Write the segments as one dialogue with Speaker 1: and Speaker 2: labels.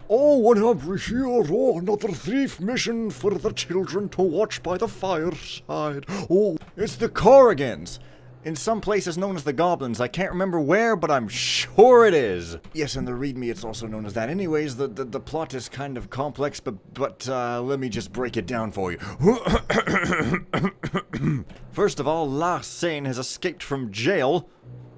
Speaker 1: Oh, what have we here? Oh, another thief mission for the children to watch by the fireside. Oh, it's the Korrigans. In some places known as the Goblins. I can't remember where, but I'm sure it is. Yes, in the README it's also known as that. Anyways, the plot is kind of complex, but let me just break it down for you. First of all, Larsen has escaped from jail.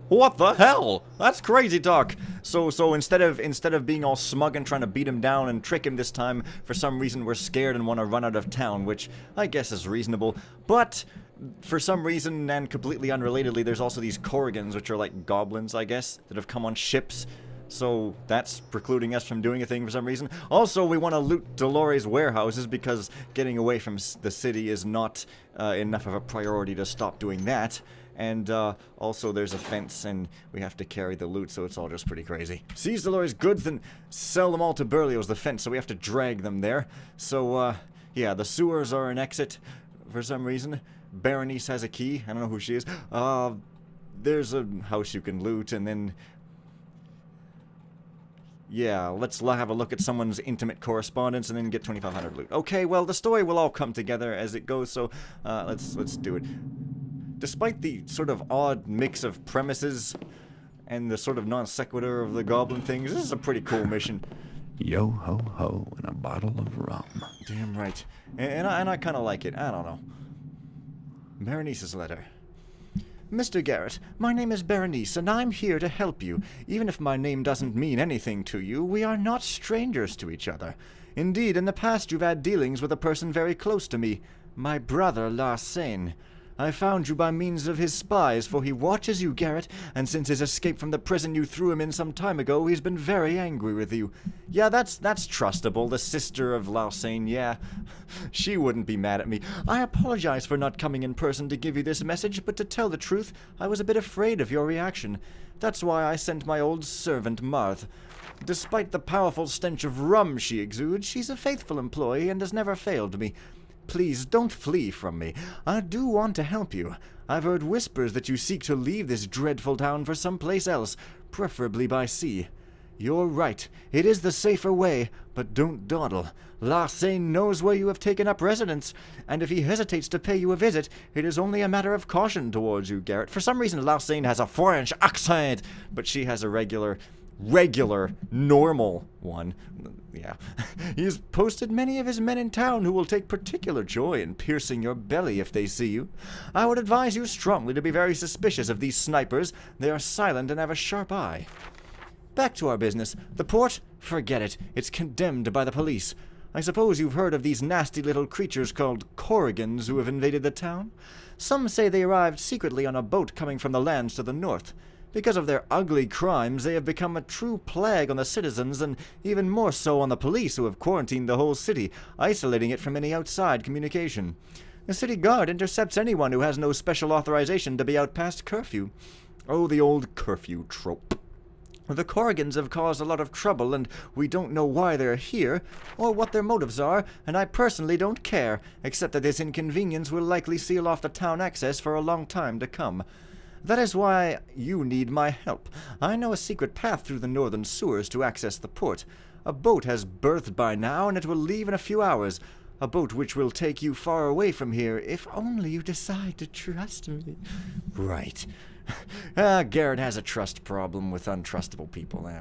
Speaker 1: What the hell? That's crazy talk. So instead of being all smug and trying to beat him down and trick him this time, for some reason we're scared and want to run out of town, which I guess is reasonable. But for some reason, and completely unrelatedly, there's also these Korrigans, which are like goblins, I guess, that have come on ships. So that's precluding us from doing a thing for some reason. Also, we want to loot Dolores' warehouses because getting away from the city is not enough of a priority to stop doing that. And also there's a fence and we have to carry the loot, so it's all just pretty crazy. Seize Dolores' goods, then sell them all to Berlioz, the fence, so we have to drag them there. So, yeah, the sewers are an exit for some reason. Berenice has a key. I don't know who she is. There's a house you can loot, and then... yeah, let's have a look at someone's intimate correspondence and then get 2,500 loot. Okay, well, the story will all come together as it goes, so let's do it. Despite the sort of odd mix of premises and the sort of non sequitur of the goblin things, this is a pretty cool mission.
Speaker 2: Yo ho ho and a bottle of rum.
Speaker 1: Damn right. And I kind of like it. I don't know. Berenice's letter. Mr. Garrett, my name is Berenice, and I'm here to help you. Even if my name doesn't mean anything to you, we are not strangers to each other. Indeed, in the past you've had dealings with a person very close to me, my brother Larsen. I found you by means of his spies, for he watches you, Garrett, and since his escape from the prison you threw him in some time ago, he's been very angry with you. Yeah, that's trustable, the sister of Larsen, yeah. She wouldn't be mad at me. I apologize for not coming in person to give you this message, but to tell the truth, I was a bit afraid of your reaction. That's why I sent my old servant, Marthe. Despite the powerful stench of rum she exudes, she's a faithful employee and has never failed me. Please, don't flee from me. I do want to help you. I've heard whispers that you seek to leave this dreadful town for some place else, preferably by sea. You're right. It is the safer way, but don't dawdle. Larsen knows where you have taken up residence, and if he hesitates to pay you a visit, it is only a matter of caution towards you, Garrett. For some reason, Larsen has a French accent, but she has a regular, normal one. Yeah. He has posted many of his men in town who will take particular joy in piercing your belly if they see you. I would advise you strongly to be very suspicious of these snipers. They are silent and have a sharp eye. Back to our business. The port? Forget it. It's condemned by the police. I suppose you've heard of these nasty little creatures called Korrigans who have invaded the town? Some say they arrived secretly on a boat coming from the lands to the north. Because of their ugly crimes, they have become a true plague on the citizens, and even more so on the police, who have quarantined the whole city, isolating it from any outside communication. The city guard intercepts anyone who has no special authorization to be out past curfew. Oh, the old curfew trope. The Korrigans have caused a lot of trouble, and we don't know why they're here, or what their motives are, and I personally don't care, except that this inconvenience will likely seal off the town access for a long time to come. That is why you need my help. I know a secret path through the northern sewers to access the port. A boat has berthed by now, and it will leave in a few hours. A boat which will take you far away from here, if only you decide to trust me. Right. Garrett has a trust problem with untrustable people.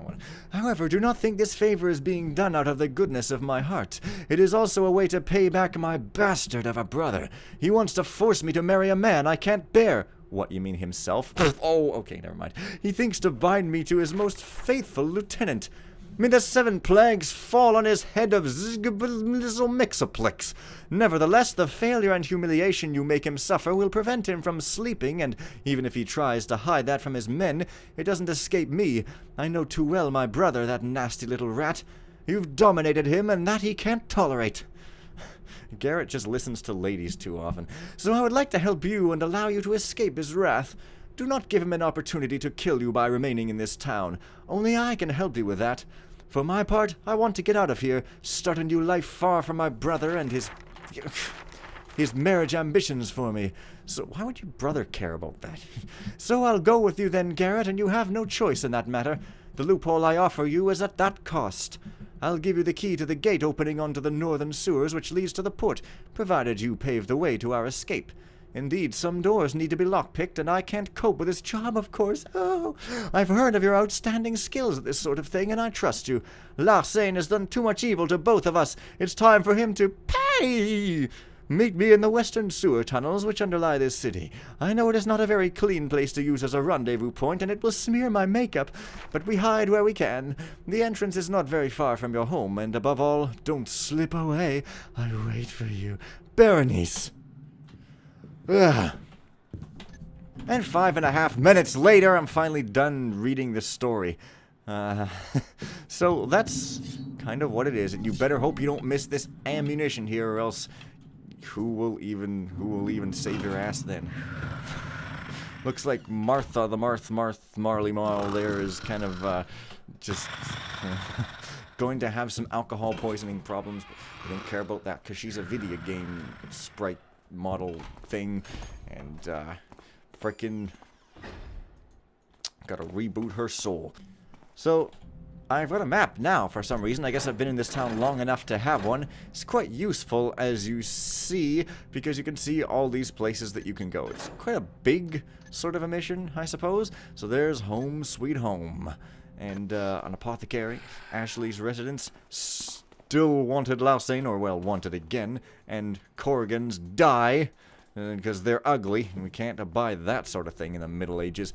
Speaker 1: However, do not think this favor is being done out of the goodness of my heart. It is also a way to pay back my bastard of a brother. He wants to force me to marry a man I can't bear. What, you mean himself? Oh, okay, never mind. He thinks to bind me to his most faithful lieutenant. May the 7 plagues fall on his head of Mixoplex. Nevertheless, the failure and humiliation you make him suffer will prevent him from sleeping, and even if he tries to hide that from his men, it doesn't escape me. I know too well my brother, that nasty little rat. You've dominated him, and that he can't tolerate. Garrett just listens to ladies too often. So I would like to help you and allow you to escape his wrath. Do not give him an opportunity to kill you by remaining in this town. Only I can help you with that. For my part, I want to get out of here, start a new life far from my brother and his marriage ambitions for me. So why would your brother care about that? So I'll go with you then, Garrett, and you have no choice in that matter. The loophole I offer you is at that cost. I'll give you the key to the gate opening onto the northern sewers which leads to the port, provided you pave the way to our escape. Indeed, some doors need to be lockpicked, and I can't cope with this job, of course. Oh, I've heard of your outstanding skills at this sort of thing, and I trust you. Larsen has done too much evil to both of us. It's time for him to pay! Meet me in the western sewer tunnels which underlie this city. I know it is not a very clean place to use as a rendezvous point, and it will smear my makeup, but we hide where we can. The entrance is not very far from your home, and above all, don't slip away. I wait for you. Berenice. Ugh. And 5.5 minutes later, I'm finally done reading the story. So that's kind of what it is, and you better hope you don't miss this ammunition here, or else who will even save your ass then? Looks like Martha, the Marley Marl there is kind of just going to have some alcohol poisoning problems, but I don't care about that because she's a video game sprite model thing, and frickin' gotta reboot her soul. So I've got a map now for some reason. I guess I've been in this town long enough to have one. It's quite useful, as you see, because you can see all these places that you can go. It's quite a big sort of a mission, I suppose. So there's home sweet home. And an apothecary, Ashley's residence, still wanted Larsen, or well, wanted again, and Korrigans die, because they're ugly, and we can't abide that sort of thing in the Middle Ages.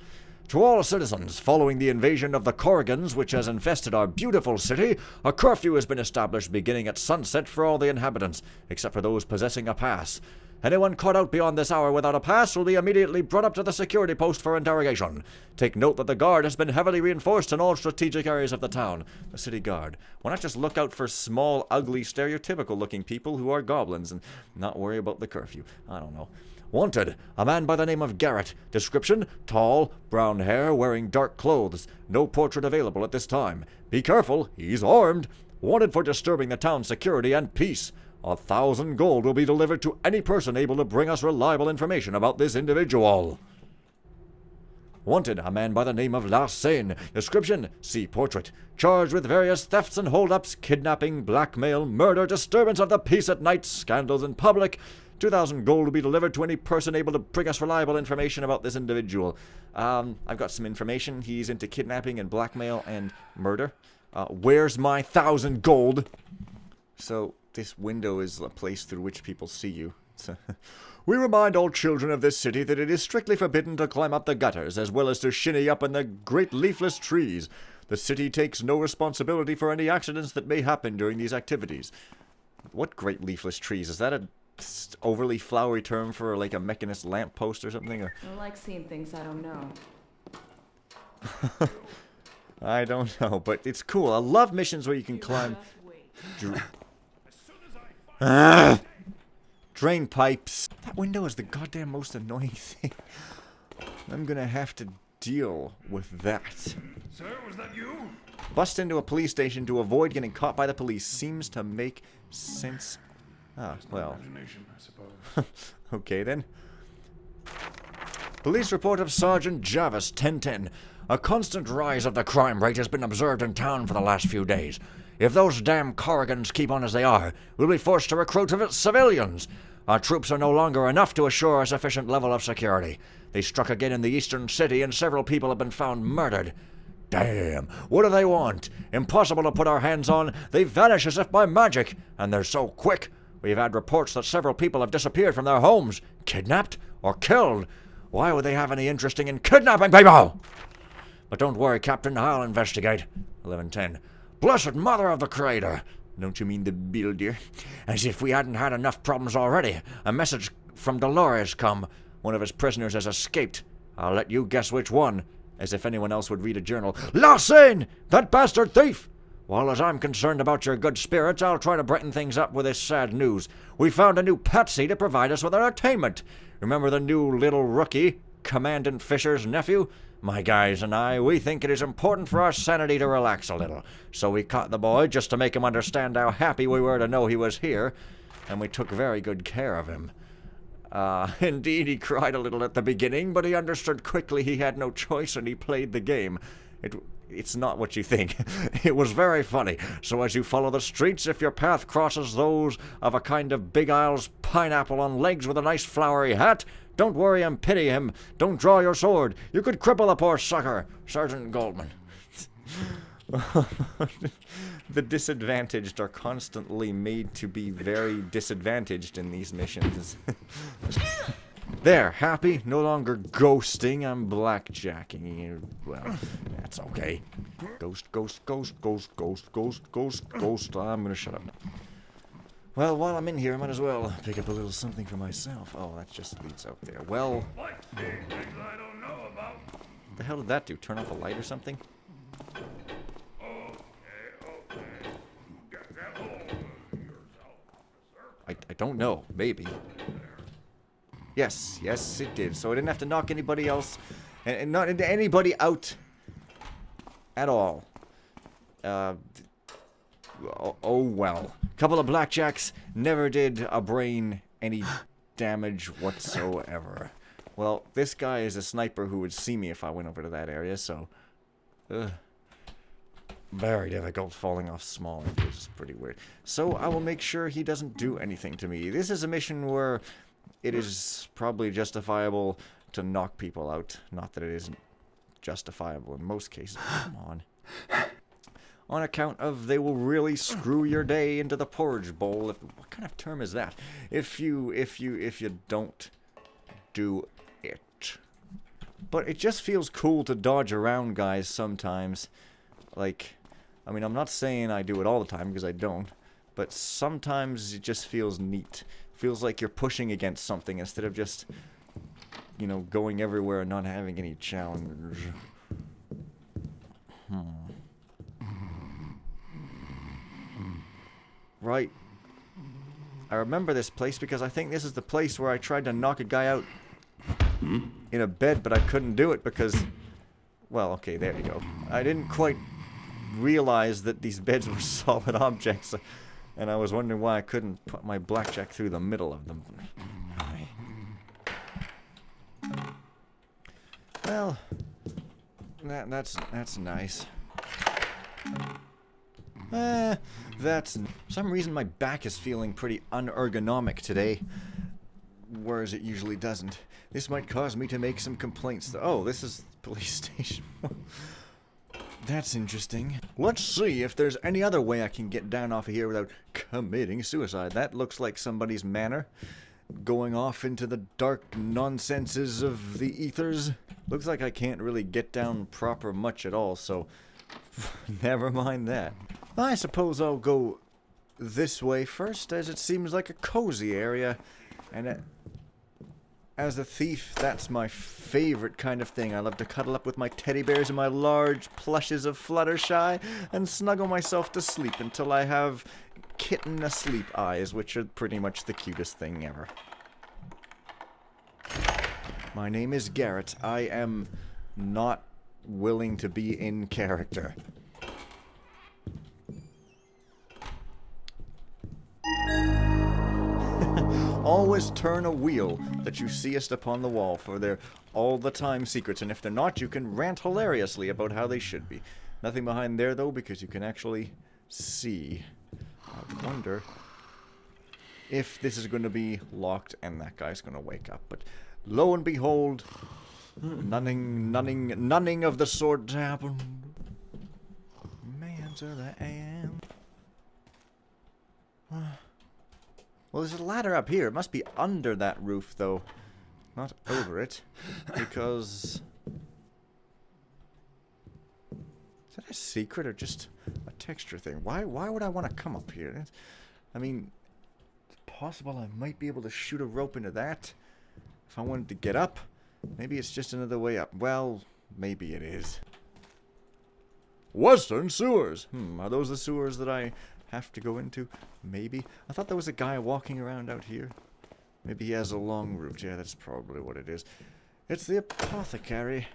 Speaker 1: To all citizens, following the invasion of the Korrigans, which has infested our beautiful city, a curfew has been established beginning at sunset for all the inhabitants, except for those possessing a pass. Anyone caught out beyond this hour without a pass will be immediately brought up to the security post for interrogation. Take note that the guard has been heavily reinforced in all strategic areas of the town. The city guard. Why not just look out for small, ugly, stereotypical-looking people who are goblins and not worry about the curfew? I don't know. Wanted, a man by the name of Garrett. Description, tall, brown hair, wearing dark clothes. No portrait available at this time. Be careful, he's armed. Wanted for disturbing the town's security and peace. 1,000 gold will be delivered to any person able to bring us reliable information about this individual. Wanted, a man by the name of Larsen. Description, see portrait. Charged with various thefts and holdups, kidnapping, blackmail, murder, disturbance of the peace at night, scandals in public. 2,000 gold will be delivered to any person able to bring us reliable information about this individual. I've got some information. He's into kidnapping and blackmail and murder. Where's my 1,000 gold? So this window is a place through which people see you. We remind all children of this city that it is strictly forbidden to climb up the gutters, as well as to shinny up in the great leafless trees. The city takes no responsibility for any accidents that may happen during these activities. What great leafless trees? Is that a overly flowery term for like a mechanist lamppost or something? Or?
Speaker 3: I like seeing things I don't know.
Speaker 1: I don't know, but it's cool. I love missions where you can climb drain pipes. That window is the goddamn most annoying thing. I'm gonna have to deal with that.
Speaker 4: Sir, was that you?
Speaker 1: Bust into a police station to avoid getting caught by the police seems to make sense. Ah, well.
Speaker 4: Imagination, I suppose.
Speaker 1: Okay then. Police report of Sergeant Jarvis, 1010. A constant rise of the crime rate has been observed in town for the last few days. If those damn Korrigans keep on as they are, we'll be forced to recruit civilians. Our troops are no longer enough to assure a sufficient level of security. They struck again in the eastern city and several people have been found murdered. Damn, what do they want? Impossible to put our hands on. They vanish as if by magic, and they're so quick. We've had reports that several people have disappeared from their homes, kidnapped or killed. Why would they have any interest in kidnapping people? But don't worry, Captain, I'll investigate. 1110. Blessed Mother of the Creator. Don't you mean the builder? As if we hadn't had enough problems already. A message from Dolores come. One of his prisoners has escaped. I'll let you guess which one. As if anyone else would read a journal. Larsen! That bastard thief! Well, as I'm concerned about your good spirits, I'll try to brighten things up with this sad news. We found a new patsy to provide us with entertainment. Remember the new little rookie, Commandant Fisher's nephew? My guys and I, we think it is important for our sanity to relax a little. So we caught the boy just to make him understand how happy we were to know he was here, and we took very good care of him. Indeed, he cried a little at the beginning, but he understood quickly he had no choice and he played the game. it's not what you think. It was very funny. So as you follow the streets, if your path crosses those of a kind of Big Isle's pineapple on legs with a nice flowery hat, don't worry and pity him. Don't draw your sword. You could cripple the poor sucker. Sergeant Goldman. The disadvantaged are constantly made to be very disadvantaged in these missions. There, happy? No longer ghosting, I'm blackjacking you. Well, that's okay. Ghost, ghost, ghost, ghost, ghost, ghost, ghost, ghost. I'm gonna shut up. Well, while I'm in here, I might as well pick up a little something for myself. Oh, that just leads out there. Well,
Speaker 4: Like seeing things I don't know about.
Speaker 1: what the hell did that do? Turn off a light or something?
Speaker 4: Okay. Get hold of yourself, officer.
Speaker 1: I don't know. Maybe. Yes, it did. So I didn't have to knock anybody else, and not anybody out at all. Oh well. Couple of blackjacks never did a brain any damage whatsoever. Well, this guy is a sniper who would see me if I went over to that area, so... very difficult falling off small areas. It's pretty weird. So I will make sure he doesn't do anything to me. This is a mission where it is probably justifiable to knock people out. Not that it isn't justifiable in most cases. Come on. On account of they will really screw your day into the porridge bowl. What kind of term is that? If you don't do it. But it just feels cool to dodge around guys sometimes. Like, I mean, I'm not saying I do it all the time because I don't. But sometimes it just feels neat. Feels like you're pushing against something instead of just, you know, going everywhere and not having any challenge. Right. I remember this place because I think this is the place where I tried to knock a guy out in a bed, but I couldn't do it because... Well, okay, there you go. I didn't quite realize that these beds were solid objects, and I was wondering why I couldn't put my blackjack through the middle of them. Well, that's nice. For some reason my back is feeling pretty unergonomic today, whereas it usually doesn't. This might cause me to make some complaints. Oh, this is the police station. That's interesting. Let's see if there's any other way I can get down off of here without committing suicide. That looks like somebody's manor. Going off into the dark nonsenses of the ethers. Looks like I can't really get down proper much at all, so never mind that. I suppose I'll go this way first, as it seems like a cozy area, and as a thief, that's my favorite kind of thing. I love to cuddle up with my teddy bears and my large plushes of Fluttershy and snuggle myself to sleep until I have kitten asleep eyes, which are pretty much the cutest thing ever. My name is Garrett. I am not willing to be in character. Always turn a wheel that you seest upon the wall, for they're all the time secrets, and if they're not, you can rant hilariously about how they should be. Nothing behind there, though, because you can actually see. I wonder if this is going to be locked and that guy's going to wake up. But lo and behold, none of the sort happened. Man, so that I am. Well, there's a ladder up here. It must be under that roof, though. Not over it. Because... Is that a secret or just a texture thing? Why would I want to come up here? I mean, it's possible I might be able to shoot a rope into that if I wanted to get up. Maybe it's just another way up. Well, maybe it is. Western sewers. Are those the sewers that I have to go into? Maybe. I thought there was a guy walking around out here. Maybe he has a long route. Yeah, that's probably what it is. It's the apothecary.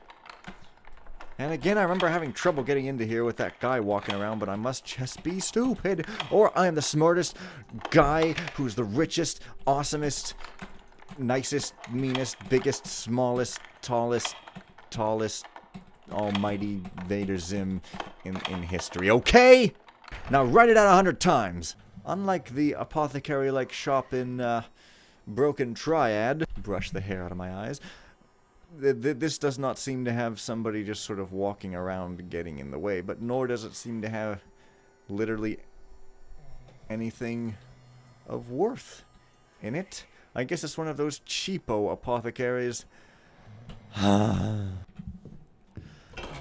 Speaker 1: And again, I remember having trouble getting into here with that guy walking around, but I must just be stupid. Or I am the smartest guy who's the richest, awesomest, nicest, meanest, biggest, smallest, tallest, almighty Vader Zim in history, okay? Now write it out 100 times. Unlike the apothecary-like shop in Broken Triad, brush the hair out of my eyes, this does not seem to have somebody just sort of walking around getting in the way, but nor does it seem to have literally anything of worth in it. I guess it's one of those cheapo apothecaries.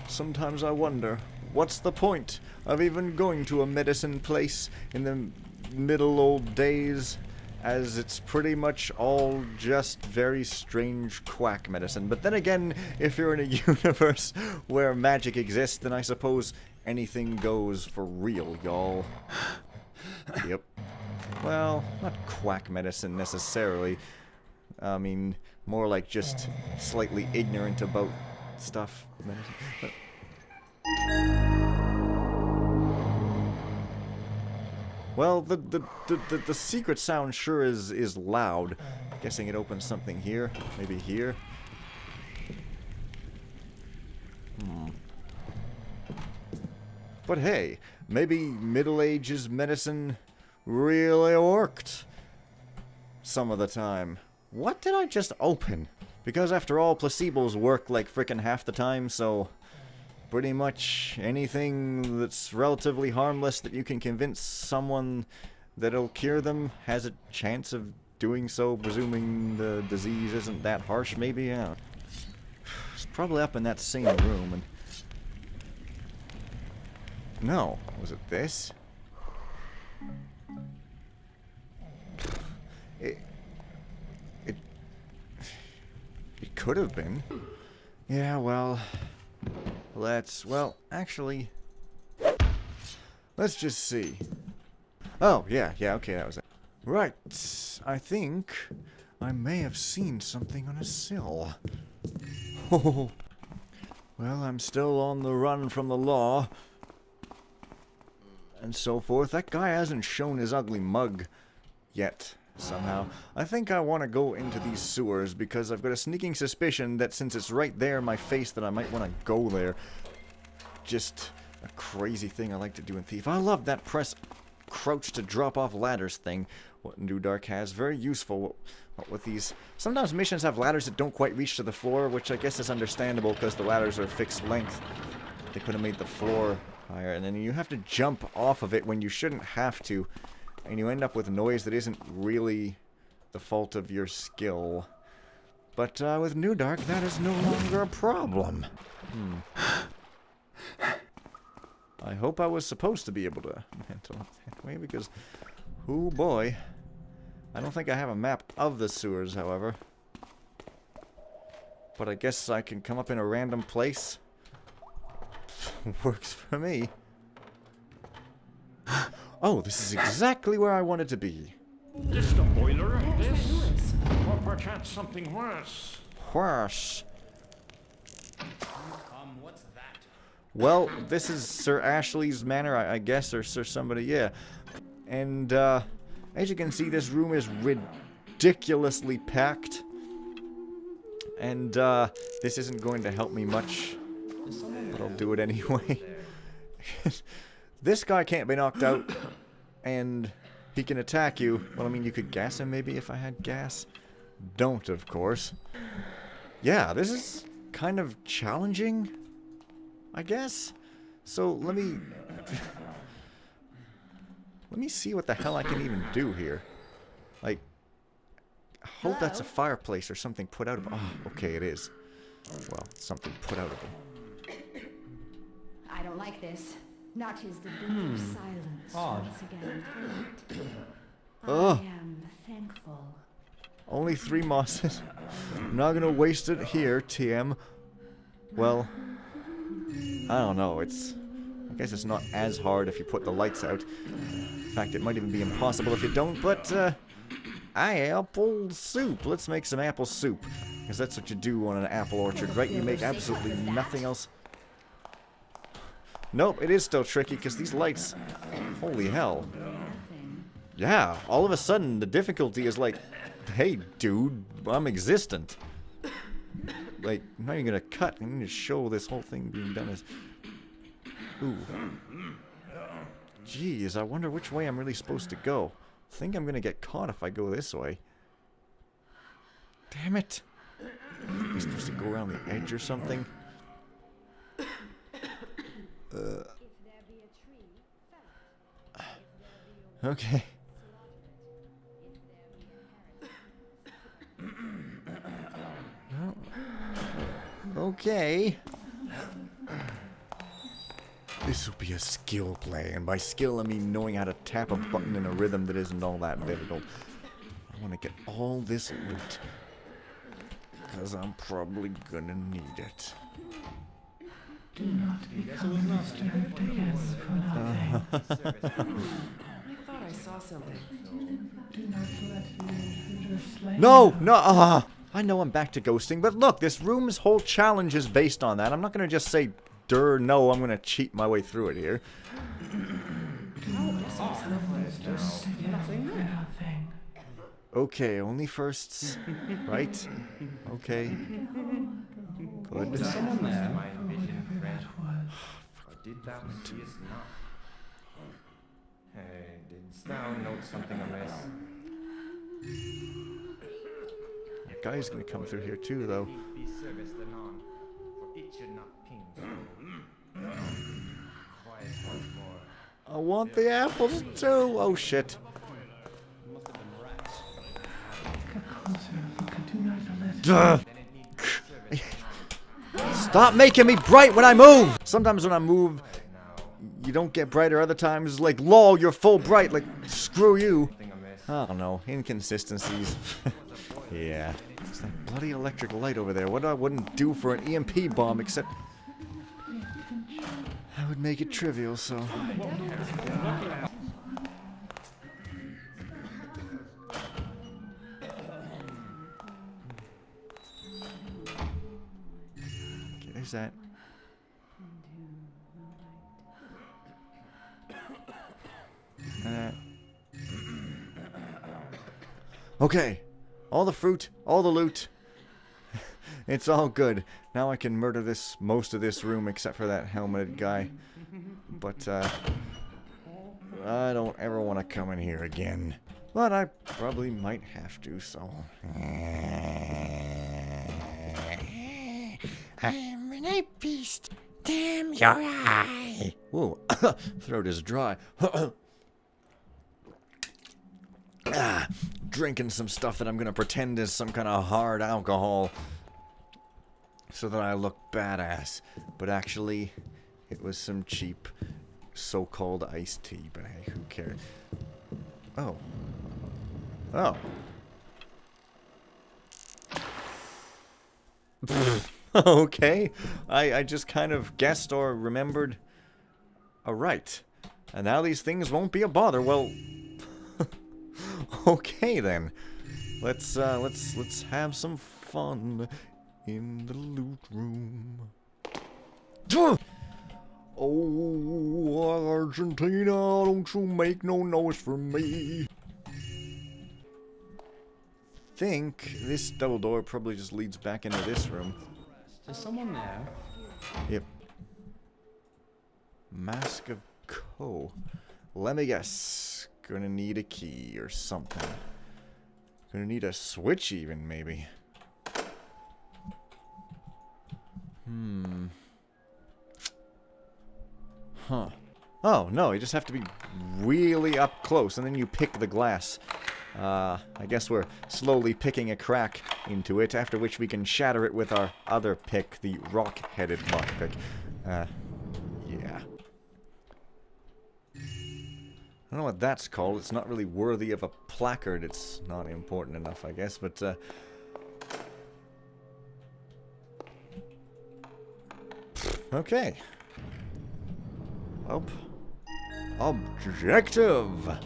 Speaker 1: Sometimes I wonder, what's the point of even going to a medicine place in the middle old days, as it's pretty much all just very strange quack medicine. But then again, if you're in a universe where magic exists, then I suppose anything goes for real, y'all. Yep. Well, not quack medicine necessarily. I mean, more like just slightly ignorant about stuff. Medicine. But well, the secret sound sure is loud. Guessing it opens something here. Maybe here. But hey, maybe Middle Ages medicine really worked some of the time. What did I just open? Because after all, placebos work like frickin' half the time, so pretty much anything that's relatively harmless that you can convince someone that it'll cure them has a chance of doing so, presuming the disease isn't that harsh, maybe? Yeah. It's probably up in that same room, and... No. Was it this? It could have been. Yeah, well... Well, actually... Let's just see. Oh, yeah, okay, that was it. Right, I think I may have seen something on a sill. Oh, well, I'm still on the run from the law. And so forth. That guy hasn't shown his ugly mug yet, somehow. I think I want to go into these sewers because I've got a sneaking suspicion that since it's right there in my face that I might want to go there. Just a crazy thing I like to do in Thief. I love that press crouch to drop off ladders thing. What New Dark has. Very useful with these. Sometimes missions have ladders that don't quite reach to the floor, which I guess is understandable because the ladders are fixed length. They could have made the floor higher, and then you have to jump off of it when you shouldn't have to, and you end up with noise that isn't really the fault of your skill. But with New Dark, that is no longer a problem. I hope I was supposed to be able to mental that way, because, oh boy. I don't think I have a map of the sewers, however. But I guess I can come up in a random place. Works for me. Oh, this is exactly where I wanted to be.
Speaker 4: This the boiler of this? Or perchance something worse?
Speaker 1: Worse.
Speaker 4: What's that?
Speaker 1: Well, this is Sir Ashley's manor, I guess, or Sir somebody, yeah. And, as you can see, this room is ridiculously packed. And, this isn't going to help me much. But I'll do it anyway. This guy can't be knocked out, and he can attack you. Well, I mean, you could gas him maybe if I had gas. Don't, of course. Yeah, this is kind of challenging, I guess. So let me see what the hell I can even do here. Like, I hope that's a fireplace or something put out of. Oh, okay, it is. Well, something put out of it.
Speaker 3: I don't like this. Not his the book of silence once again.
Speaker 1: Ugh.
Speaker 3: I am thankful.
Speaker 1: Only 3 mosses. I'm not gonna waste it here, TM. Well, I don't know. I guess it's not as hard if you put the lights out. In fact, it might even be impossible if you don't. But apple soup. Let's make some apple soup, because that's what you do on an apple orchard, right? You make absolutely nothing else. Nope, it is still tricky because these lights. Holy hell. Yeah, all of a sudden the difficulty is like, hey, dude, I'm existent. like, I'm not even gonna cut. I'm gonna show this whole thing being done as... Ooh. Jeez, I wonder which way I'm really supposed to go. I think I'm gonna get caught if I go this way. Damn it. Am I supposed to go around the edge or something? Okay. Okay. This will be a skill play, and by skill I mean knowing how to tap a button in a rhythm that isn't all that difficult. I want to get all this loot, because I'm probably gonna need it.
Speaker 5: Do not be disturbed again for nothing.
Speaker 6: I thought I saw something.
Speaker 5: Do not let the intruder slay
Speaker 1: No!
Speaker 5: you.
Speaker 1: No! I know I'm back to ghosting, but look, this room's whole challenge is based on that. I'm not gonna just say, no, I'm gonna cheat my way through it here.
Speaker 5: Nothing.
Speaker 1: Okay, only firsts, right? Okay. Good.
Speaker 7: Someone there. My
Speaker 5: That
Speaker 7: vision, friend.
Speaker 5: was
Speaker 7: Or did thou see us not? Hey, didst thou note something amiss?
Speaker 1: That guy's gonna come through here too, though.
Speaker 7: Be serviced anon, for it should not ping. Quiet once more.
Speaker 1: I want the apples too! Oh shit.
Speaker 5: get closer. Do not let
Speaker 1: Duh.
Speaker 7: Then it need be serviced
Speaker 1: Stop making me bright when I move! Sometimes when I move, you don't get brighter. Other times, like, lol, you're full bright. Like, screw you.
Speaker 7: something amiss.
Speaker 1: I don't know. Inconsistencies. Yeah. It's that bloody electric light over there. What I wouldn't do for an EMP bomb except... I would make it trivial, so... Okay, there's that. Okay. All the fruit, all the loot. It's all good. Now I can murder most of this room except for that helmeted guy. But, I don't ever want to come in here again. But I probably might have to, so... I'm an ape beast. Damn your eye. Whoa, throat is dry. Drinking some stuff that I'm gonna pretend is some kind of hard alcohol so that I look badass. But actually, it was some cheap so-called iced tea. But hey, who cares? Oh. Oh. Okay. I just kind of guessed or remembered a right. And now these things won't be a bother. Well, okay then. Let's have some fun in the loot room. Oh, Argentina, don't you make no noise for me. Think this double door probably just leads back into this room.
Speaker 6: Is someone there?
Speaker 1: Yep. Mask of Co. Let me guess. Gonna need a key or something. Gonna need a switch even, maybe. Huh. Oh, no, you just have to be really up close, and then you pick the glass. I guess we're slowly picking a crack into it, after which we can shatter it with our other pick, the rock-headed lockpick. Yeah. I don't know what that's called. It's not really worthy of a placard. It's not important enough, I guess, but, okay. Objective!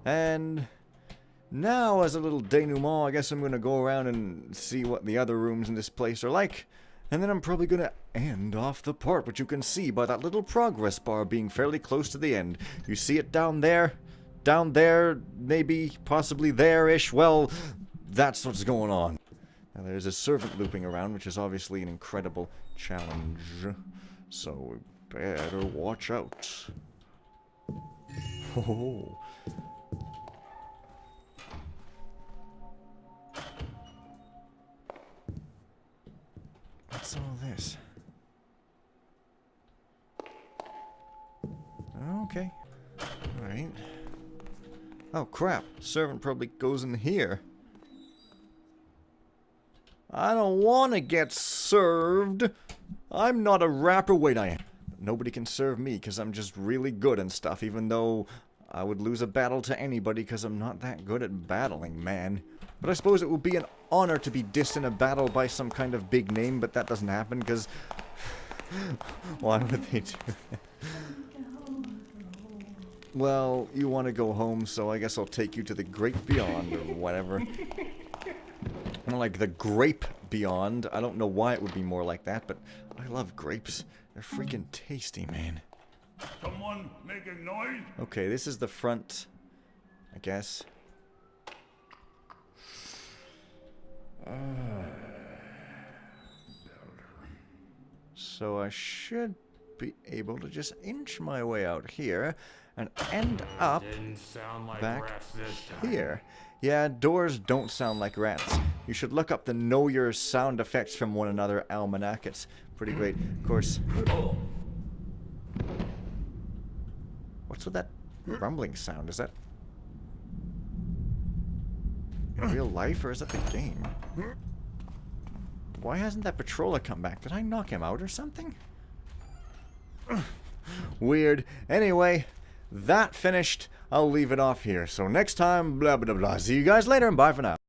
Speaker 1: And now, as a little denouement, I guess I'm gonna go around and see what the other rooms in this place are like. And then I'm probably gonna end off the part, which you can see by that little progress bar being fairly close to the end. You see it down there? Down there, maybe, possibly there-ish? Well, that's what's going on. Now, there's a servant looping around, which is obviously an incredible challenge. So we better watch out. Oh. What's all this? Okay. Alright. Oh crap. Servant probably goes in here. I don't want to get served. I'm not a rapper. Wait, I am. Nobody can serve me because I'm just really good and stuff, even though I would lose a battle to anybody because I'm not that good at battling, man. But I suppose it would be an honor to be dissed in a battle by some kind of big name, but that doesn't happen because... Why would they do that? Well, you want to go home, so I guess I'll take you to the great beyond or whatever. More like the grape beyond. I don't know why it would be more like that, but I love grapes. They're freaking tasty, man.
Speaker 4: Someone making noise?
Speaker 1: Okay, this is the front, I guess. So I should be able to just inch my way out here and end up
Speaker 4: Didn't sound like
Speaker 1: back
Speaker 4: rats this time.
Speaker 1: here. Yeah, doors don't sound like rats. You should look up the Know Your Sound Effects from One Another almanac. It's pretty great. Of course. What's with that rumbling sound? Is that in real life or is that the game? Why hasn't that patroller come back? Did I knock him out or something? Weird. Anyway, that finished. I'll leave it off here. So next time, blah, blah, blah. See you guys later and bye for now.